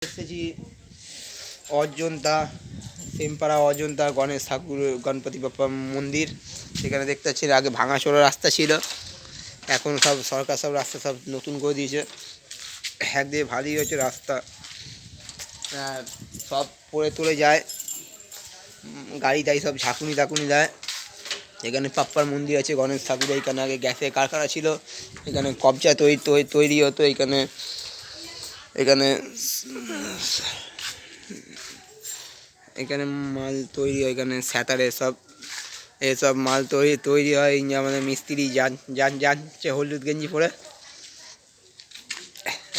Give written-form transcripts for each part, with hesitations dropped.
এসেছি অজন্তা সেমপাড়া অজন্তা গণেশ ঠাকুর গণপতি বাপ্পা মন্দির। সেখানে দেখতে পাচ্ছি আগে ভাঙাচোরা রাস্তা ছিল, এখন সব সরকার সব রাস্তা সব নতুন করে দিয়েছে। একদিকে ভালোই হয়েছে রাস্তা, সব পড়ে তুলে যায়, গাড়ি টাড়ি সব ঝাঁকুনি টাকুনি দেয়। এখানে পাপ্পার মন্দির আছে গণেশ ঠাকুরের। এখানে আগে গ্যাসের কারখানা ছিল, এখানে কবজা তৈরি হতো। এখানে এখানে এখানে মাল তৈরি হয়, এখানে স্যাতারে সব এসব মাল তৈরি হয়। আমাদের মিস্ত্রি যাচ্ছে হলুদ গেঞ্জি পরে।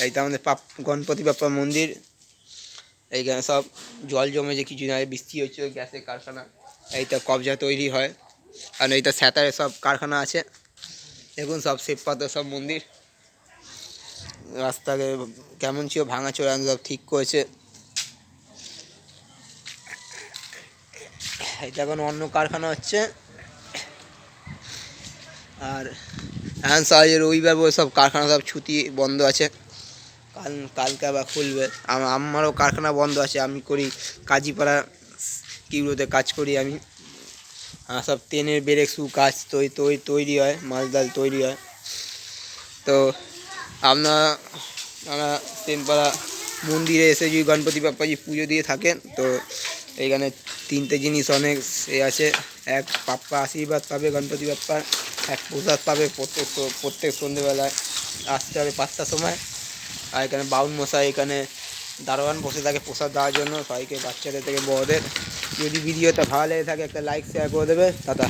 এইটা আমাদের গণপতি বাপ্পার মন্দির। এইখানে সব জল জমেছে, কিছু না বৃষ্টি হচ্ছে, গ্যাসের কারখানা। এইটা কবজা তৈরি হয়, আর এইটা স্যাতারে সব কারখানা আছে। দেখুন সব শ্বেতপাথর সব মন্দির। রাস্তাকে কেমন ছিল ভাঙাচোরা সব ঠিক করেছে। এটা এখন অন্য কারখানা হচ্ছে। আর এখন সহজে রবিবার বলে সব কারখানা সব ছুটি বন্ধ আছে। কালকে আবার খুলবে। আমারও কারখানা বন্ধ আছে, আমি করি কাজীপাড়া কিউরোতে কাজ করি আমি। সব ট্রেনের ব্রেক শু কাজ তৈরি হয়, মালদাল তৈরি হয়। তো আপনারা সেমপাড়া মন্দিরে এসে যদি গণপতি বাপ্পাজি পুজো দিয়ে থাকেন, তো এইখানে তিনটে জিনিস অনেক আছে। এক, পাপ্পা আশীর্বাদ পাবে গণপতি বাপ্পার। এক, প্রসাদ পাবে প্রত্যেক সন্ধ্যেবেলায় আসতে হবে 5টার সময়। আর এখানে বাউন মশাই এখানে দারোয়ান বসে থাকে প্রসাদ দেওয়ার জন্য সবাইকে, বাচ্চাদের থেকে বড়দের। যদি ভিডিওটা ভালো লেগে থাকে একটা লাইক শেয়ার করে দেবে। টাটা।